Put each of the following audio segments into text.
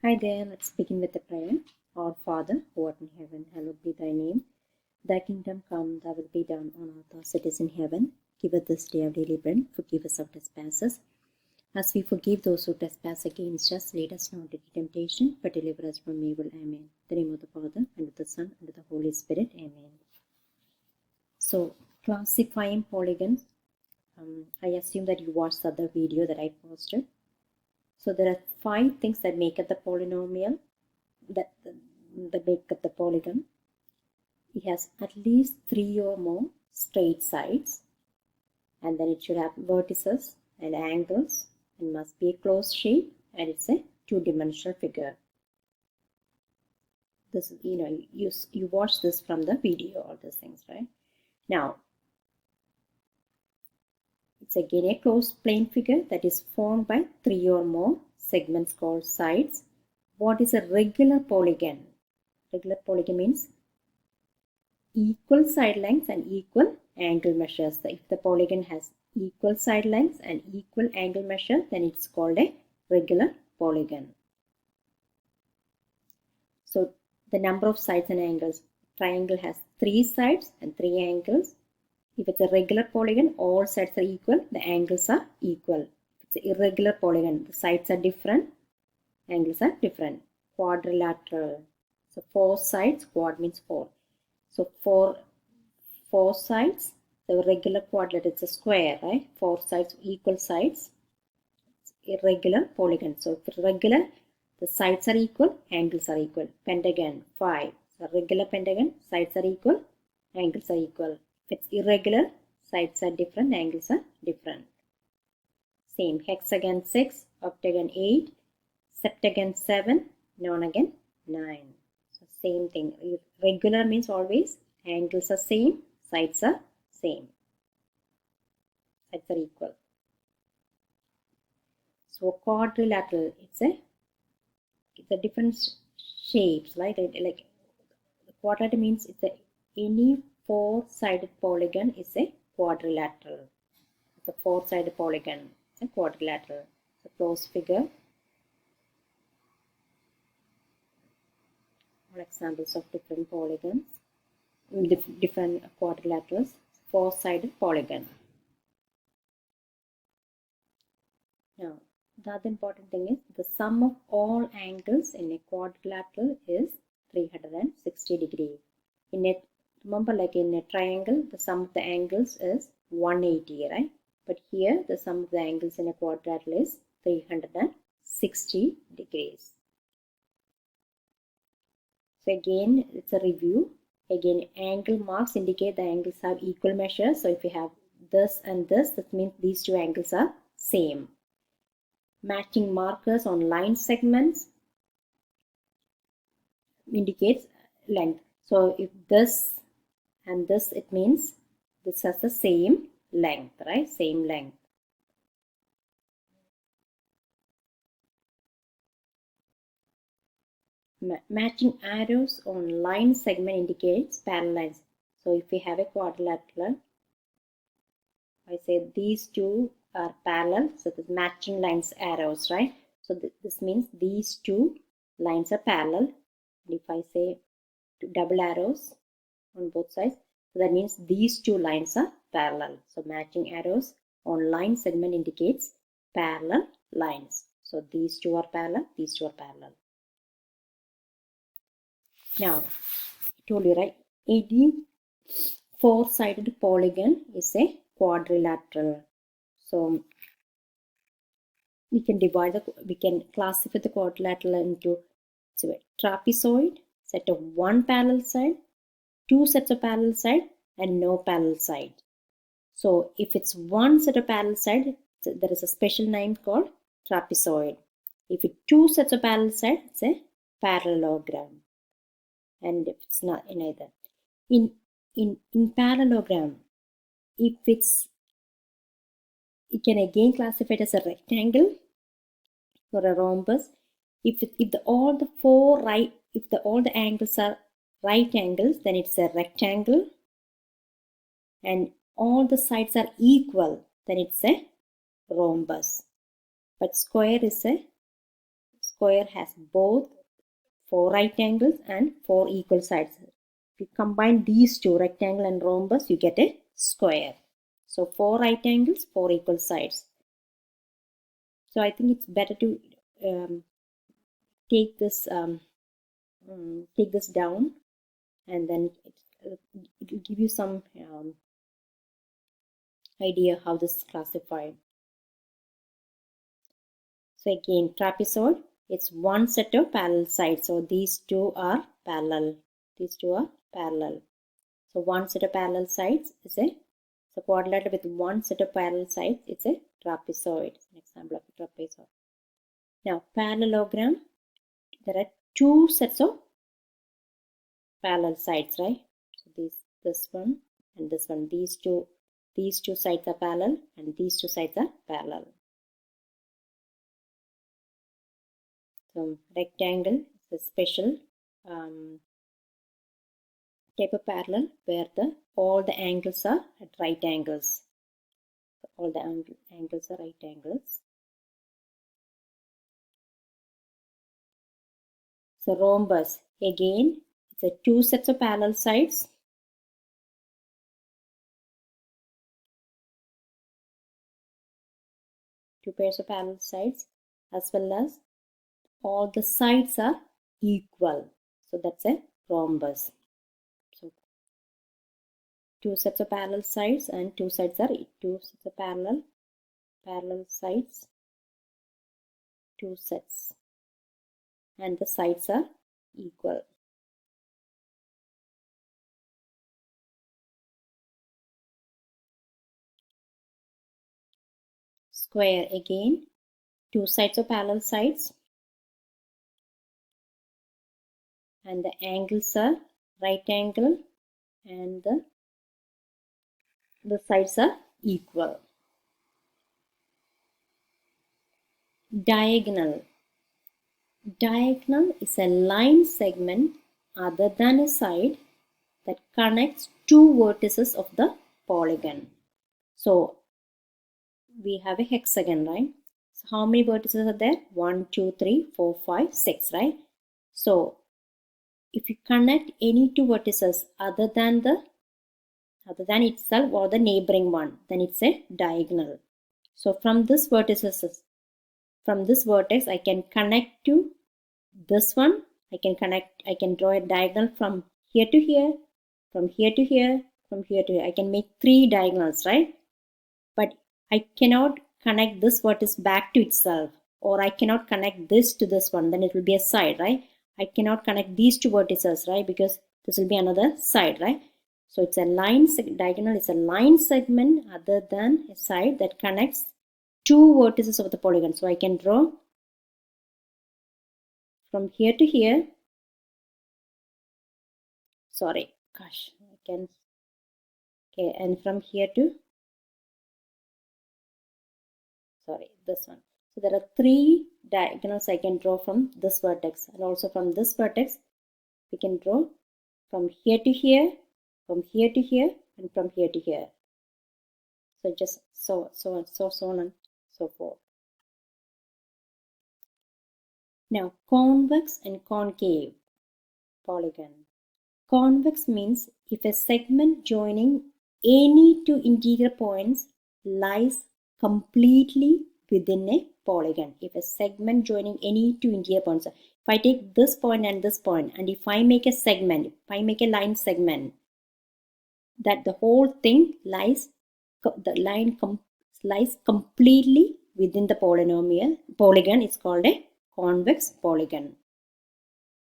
Hi there, let's begin with a prayer. Our Father, who art in heaven, hallowed be thy name. Thy kingdom come, thy will be done on earth as it is in heaven. Give us this day our daily bread, forgive us our trespasses, as we forgive those who trespass against us. Lead us not into temptation, but deliver us from evil. Amen. In the name of the Father, and of the Son, and of the Holy Spirit. Amen. So, classifying polygons. I assume that you watched the other video that I posted. So there are 5 things that make up the polynomial, that make up the polygon. It has at least 3 or more straight sides, and then it should have vertices and angles, and must be a closed shape, and it's a 2-dimensional figure. This, you watch this from the video, all these things, right? Now, it's again a closed plane figure that is formed by 3 or more segments called sides. What is a regular polygon? Regular polygon means equal side lengths and equal angle measures. So if the polygon has equal side lengths and equal angle measure, then it's called a regular polygon. So the number of sides and angles. Triangle has 3 sides and 3 angles. If it's a regular polygon, all sides are equal, the angles are equal. If it's an irregular polygon, the sides are different, angles are different. Quadrilateral. So 4 sides, quad means 4. So 4 sides, the regular quadrilateral, it's a square, right? 4 sides, equal sides. It's irregular polygon. So if it's regular, the sides are equal, angles are equal. Pentagon, 5. So regular pentagon, sides are equal, angles are equal. If it's irregular, sides are different, angles are different. Same, hexagon 6, octagon 8, septagon 7, nonagon 9. So same thing. Regular means always angles are same, sides are same. Sides are equal. So quadrilateral, it's a different shapes, right? Like quadrilateral means any 4-sided polygon is a quadrilateral. It's a 4-sided polygon. It's a quadrilateral. It's a closed figure. All examples of different polygons, different quadrilaterals. 4-sided polygon. Now, the other important thing is the sum of all angles in a quadrilateral is 360 degrees. Remember, like in a triangle, the sum of the angles is 180, right? But here, the sum of the angles in a quadrilateral is 360 degrees. So again, it's a review. Again, angle marks indicate the angles have equal measure. So if you have this and this, that means these 2 angles are same. Matching markers on line segments indicates length. So if this and this, it means this has the same length, right? Same length. Matching arrows on line segment indicates parallel lines. So if we have a quadrilateral, I say these 2 are parallel, so the matching lines arrows, right? So this means these 2 lines are parallel. And if I say double arrows on both sides, so that means these 2 lines are parallel. So matching arrows on line segment indicates parallel lines. So these 2 are parallel, these 2 are parallel. Now, I told you, right? Any 4-sided polygon is a quadrilateral. So we can classify the quadrilateral into a trapezoid, set of 1 parallel side, 2 sets of parallel side, and no parallel side. So if it's 1 set of parallel side, there is a special name called trapezoid. If it's 2 sets of parallel side, it's a parallelogram. And if it's not in either. In parallelogram, if it can again classify it as a rectangle or a rhombus. If all the angles are right angles, then it's a rectangle, and all the sides are equal, then it's a rhombus. But square square has both 4 right angles and 4 equal sides. If you combine these two, rectangle and rhombus, you get a square. So 4 right angles, 4 equal sides. So I think it's better to take this down, and then it will give you some idea how this is classified. So again, trapezoid, it's one set of parallel sides. So these two are parallel. These two are parallel. So one set of parallel sides is a quadrilateral with one set of parallel sides. It's a trapezoid. An example of a trapezoid. Now parallelogram, there are two sets of parallel sides, right? So this one and this one. These two sides are parallel and these two sides are parallel. So rectangle is a special type of parallel where all the angles are at right angles. So all the angles are right angles. So rhombus, again, it's a two sets of parallel sides. Two pairs of parallel sides, as well as all the sides are equal. So that's a rhombus. So two sets of parallel sides and two sets are two sets of parallel sides, two sets, and the sides are equal. Square, again, two sides of parallel sides, and the angles are right angle and the sides are equal. Diagonal. Diagonal is a line segment other than a side that connects two vertices of the polygon. So we have a hexagon, right? So how many vertices are there? 1, 2, 3, 4, 5, 6, right? So if you connect any two vertices other than itself or the neighboring one, then it's a diagonal. So from this vertex I can connect to this one. I can draw a diagonal from here to here, from here to here, from here to here. I can make 3 diagonals, right? But I cannot connect this vertex back to itself, or I cannot connect this to this one, then it will be a side, right? I cannot connect these two vertices, right? Because this will be another side, right? So it's a diagonal is a line segment other than a side that connects two vertices of the polygon. So I can draw from here to here. Sorry, gosh, I can. Okay, and from here to, sorry, this one. So there are 3 diagonals I can draw from this vertex, and also from this vertex we can draw from here to here, from here to here, and from here to here. So just so on and so forth. Now convex and concave polygon. Convex means if a segment joining any two interior points lies completely within a polygon. If a segment joining any two interior points, if I take this point, and if I make a segment, if I make a line segment, that the whole thing lies completely within the polygon, is called a convex polygon.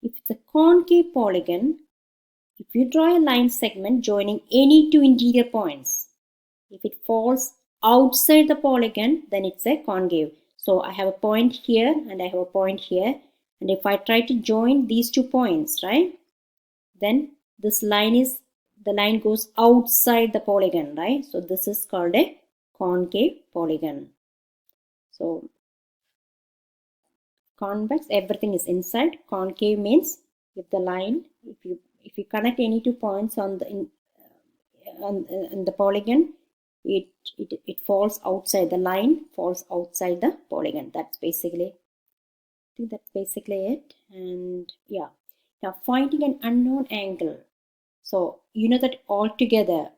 If it's a concave polygon, if you draw a line segment joining any two interior points, if it falls outside the polygon, then it's a concave. So I have a point here and I have a point here, and if I try to join these 2 points, right, then the line goes outside the polygon, right? So this is called a concave polygon. So convex, everything is inside. Concave means if the line, if you connect any 2 points on the polygon, it falls outside, the line falls outside the polygon. That's basically think that's basically it. And yeah, now finding an unknown angle. So you know that altogether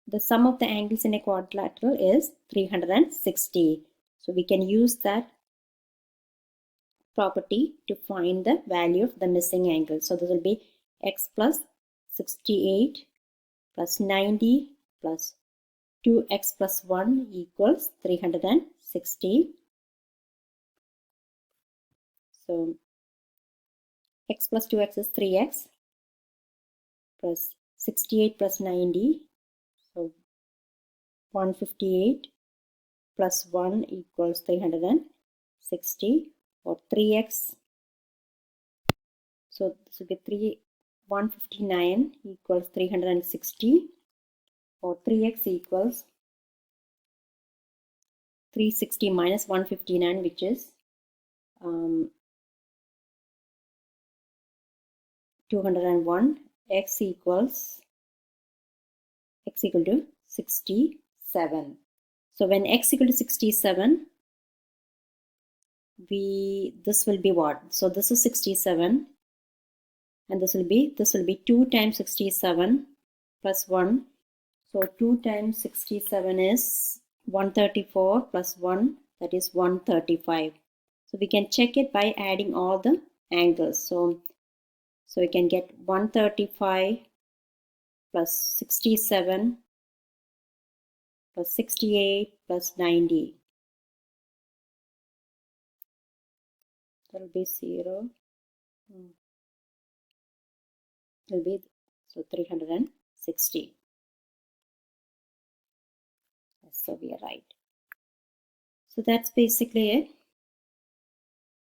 the sum of the angles in a quadrilateral is 360. So we can use that property to find the value of the missing angle. So this will be x plus 68 plus 90 plus 2x plus 1 equals 360. So x plus 2x is 3x plus 68 plus 90. So 158 plus 1 equals 360, or 3x. So this will be 159 equals 360, or 3x equals 360 minus 159, which is 201. X equal to 67. So when x equal to 67, this will be what? So this is 67, and this will be 2 times 67 plus 1. So 2 times 67 is 134 plus 1, that is 135. So we can check it by adding all the angles. So we can get 135 plus 67 plus 68 plus 90. That will be 0. Will be so 360. So we are right. So that's basically it.